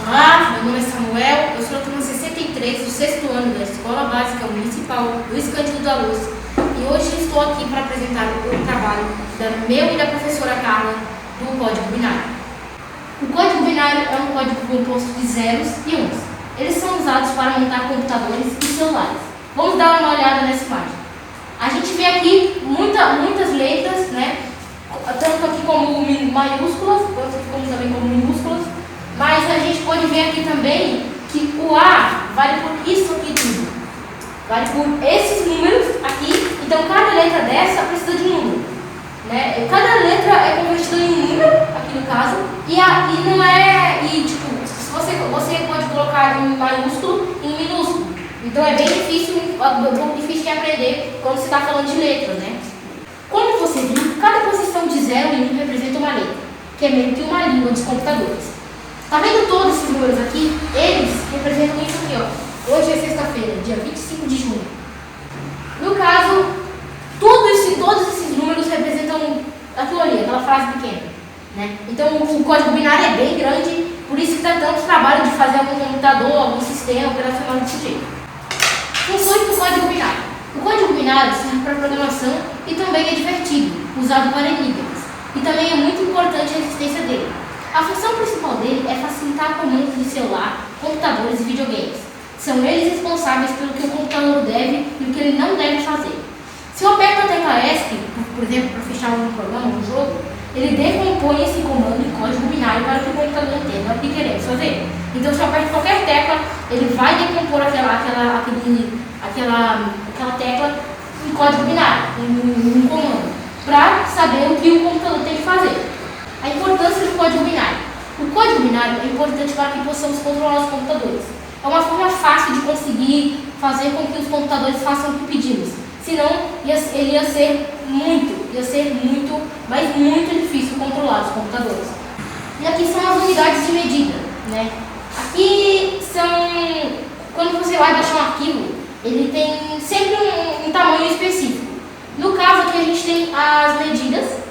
Olá, meu nome é Samuel, eu sou da turma 63 do 6º ano da Escola Básica Municipal Luiz Cândido da Luz e hoje estou aqui para apresentar o trabalho meu e da professora Carla do código binário. O código binário é um código composto de zeros e uns. Eles são usados para montar computadores e celulares. Vamos dar uma olhada nessa imagem. A gente vê aqui muitas letras, né? Tanto aqui como maiúsculas, como também como minúsculas. Mas a gente pode ver aqui também que o A vale por isso aqui tudo. Vale por esses números aqui. Então cada letra dessa precisa de um número, né? Cada letra é convertida em um número, aqui no caso, e não é. E tipo, você pode colocar em maiúsculo e em minúsculo. Então é bem difícil, um pouco difícil de aprender quando você está falando de letras, né? Como você viu, cada posição de 0 e 1 representa uma letra, que é meio que uma língua dos computadores. Tá vendo todos esses números aqui? Eles representam isso aqui, ó. Hoje é sexta-feira, dia 25 de junho. No caso, todos esses números representam aquilo ali, aquela frase pequena, né? Então o código binário é bem grande, por isso que dá tanto trabalho de fazer algum computador, algum sistema operacional desse jeito. Funções do código binário. O código binário serve para programação e também é divertido, usado para enigmas. E também é muito importante a existência dele. A função principal dele é facilitar comandos de celular, computadores e videogames. São eles responsáveis pelo que o computador deve e o que ele não deve fazer. Se eu aperto a tecla ESC, por exemplo, para fechar um programa, um jogo, ele decompõe esse comando em código binário para que o computador entenda o que queremos fazer. Então, se eu aperto qualquer tecla, ele vai decompor aquela tecla em código binário, em um comando, para saber o que o computador tem que fazer. A importância do código binário. O código binário é importante para que possamos controlar os computadores. É uma forma fácil de conseguir fazer com que os computadores façam o que pedimos. Senão, ele ia ser muito, mas muito difícil controlar os computadores. E aqui são as unidades de medida, né? Aqui são, quando você vai baixar um arquivo, ele tem sempre um tamanho específico. No caso aqui a gente tem as medidas,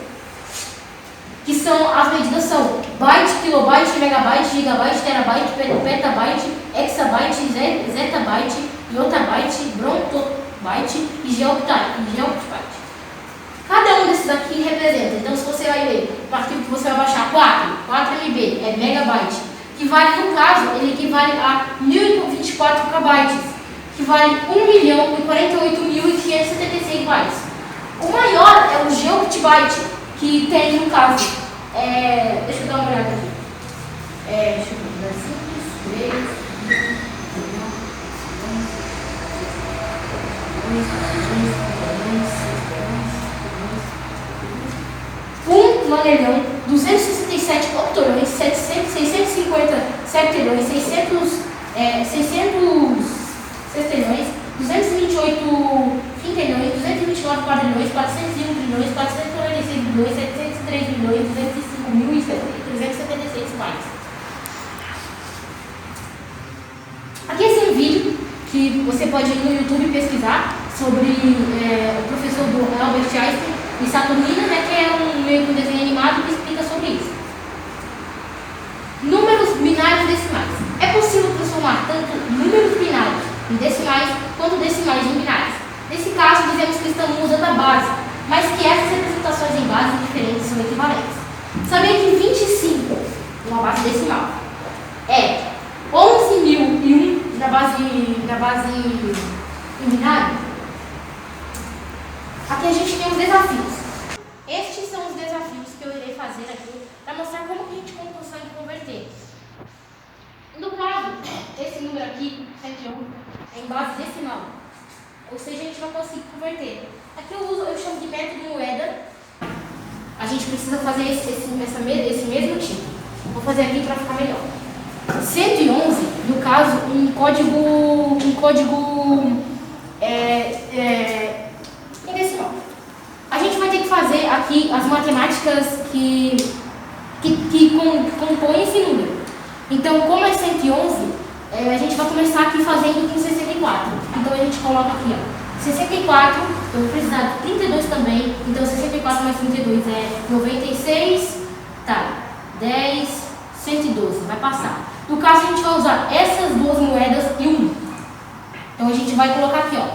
as medidas são byte, kilobyte, megabyte, gigabyte, terabyte, petabyte, exabyte, zettabyte, yottabyte, brontobyte e geoctbyte. Cada um desses aqui representa, então se você vai ver o arquivo que você vai baixar 4 MB é megabyte, que vale, no caso, ele equivale a 1024 kbytes, que vale 1.048.576 bytes. O maior é o geoctbyte, que tem, no caso, deixa eu dar uma olhada aqui. Deixa eu dar 5, 3, 1 manelhão, 267 octorões, 650 septilhões, 600 sextilhões, 228 quintilhões, 229 quadrilhões, 401 trilhões, 446 bilhões, 703 milhões, 205 mil e 376 bytes. Aqui esse é um vídeo que você pode ir no YouTube pesquisar sobre o professor do Albert Einstein e Saturnina, né, que é meio que um desenho animado que explica sobre isso. Números binários decimais. É possível transformar tanto números binários em decimais quanto decimais em binários. Nesse caso, dizemos que estamos usando a base, mas que essas representações em bases diferentes são equivalentes. Sabia que 25, uma base decimal, é 11.001 na base em binário? Aqui a gente tem os desafios. Estes são os desafios que eu irei fazer aqui para mostrar como que a gente consegue converter. No caso, esse número aqui, 101, é em base decimal. Ou seja, a gente não consegue converter. Aqui eu chamo de método moeda. A gente precisa fazer esse mesmo tipo. Vou fazer aqui para ficar melhor. 111, no caso, um código em decimal. A gente vai ter que fazer aqui as matemáticas que compõem esse número. Então, como é 111, a gente vai começar aqui fazendo com 64. Então a gente coloca aqui, ó, 64 eu vou precisar de 32 também. Então 64 mais 32 é 96, tá, 10, 112, vai passar. No caso a gente vai usar essas duas moedas e 1. Então a gente vai colocar aqui, ó.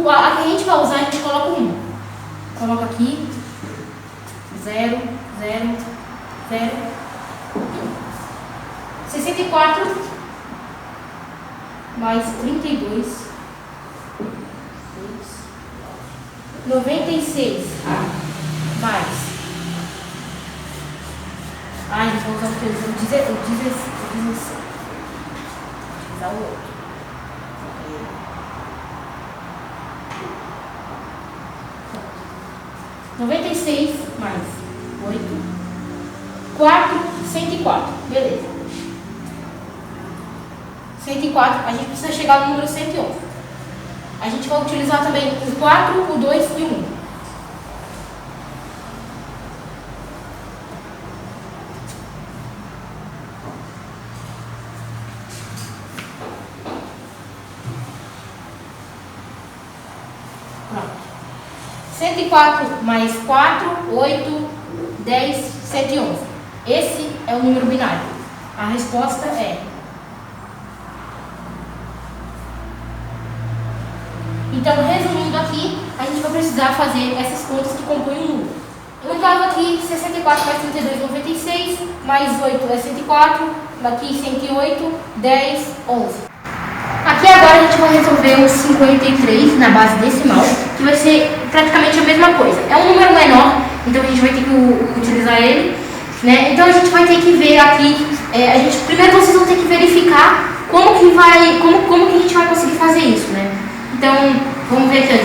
A que a gente vai usar, a gente coloca 1. Coloca aqui, 0, 0, 0. 64 mais 32, 96 mais. Ai, não vou usar o que? O 16. Vou usar o outro. 96 mais 8, 4, 104, beleza. 104, a gente precisa chegar no número 111. A gente vai utilizar também o 4, o 2 e o 1. Pronto. 104 mais 4, 8, 10, 111. Esse é o número binário. A resposta é... Então, resumindo aqui, a gente vai precisar fazer essas contas que compõem o número. No caso aqui, 64 mais 32, 96, mais 8 é 104, daqui 108, 10, 11. Aqui agora a gente vai resolver o 53 na base decimal, que vai ser praticamente a mesma coisa. É um número menor, então a gente vai ter que utilizar ele, né? Então a gente vai ter que ver aqui, primeiro vocês vão ter que verificar como que a gente vai conseguir fazer isso, né? Então, vamos ver aqui, ó,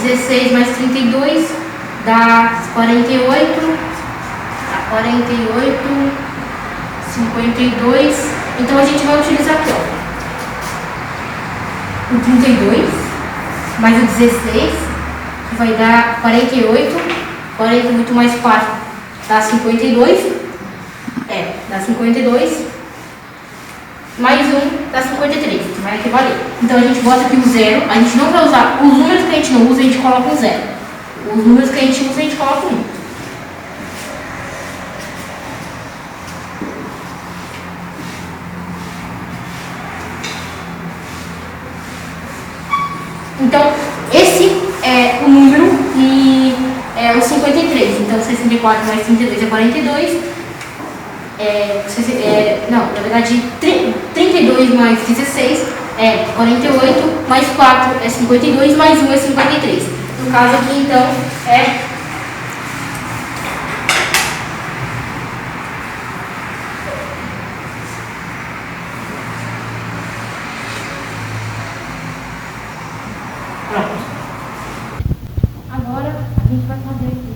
16 mais 32 dá 48, 52. Então a gente vai utilizar aqui, ó, o 32 mais o 16, que vai dar 48. 48 mais 4 dá 52. Dá 52. Mais 1 dá 53, que vai equivaler. Então a gente bota aqui o 0. A gente não vai usar os números que a gente não usa, a gente coloca um 0. Os números que a gente usa, a gente coloca 1. Então, esse é o número e é o 53. Então, 64 mais 32 é 42. Não, na verdade, 32 mais 16 é 48, mais 4 é 52, mais 1 é 53. No caso aqui, então, é... Pronto. Agora, a gente vai fazer aqui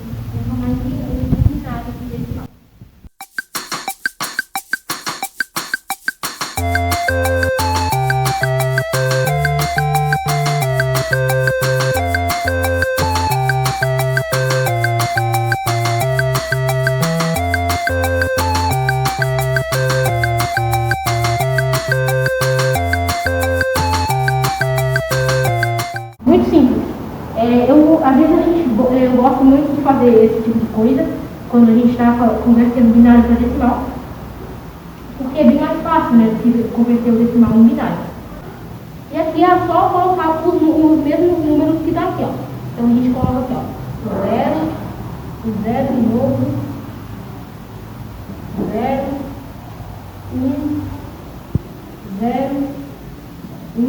uma mais unidade aqui decimal. Muito simples. Às vezes eu gosto muito de fazer esse tipo de coisa quando a gente está convertendo binário para decimal, porque é bem mais fácil, né, do que converter o decimal em binário. E aqui é só colocar os mesmos números que está aqui, ó. Então a gente coloca aqui, ó, o 0 de novo, 0, 1, 0, 1,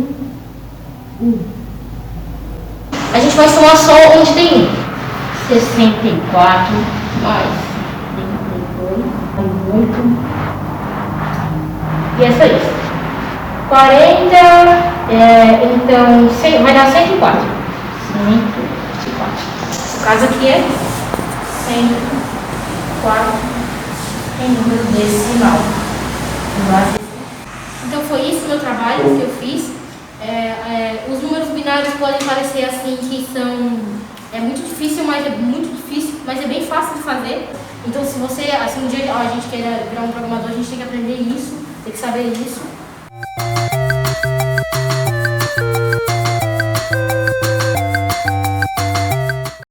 1. A gente vai somar só onde tem 1. 64 mais 32 mais 8. E é só isso. 40, então vai dar 104. 104. O caso aqui é 104 em número decimal. Então foi isso o meu trabalho que eu fiz. Os números binários podem parecer assim que é muito difícil, mas é bem fácil de fazer. Então se um dia a gente queira virar um programador, a gente tem que aprender isso, tem que saber isso.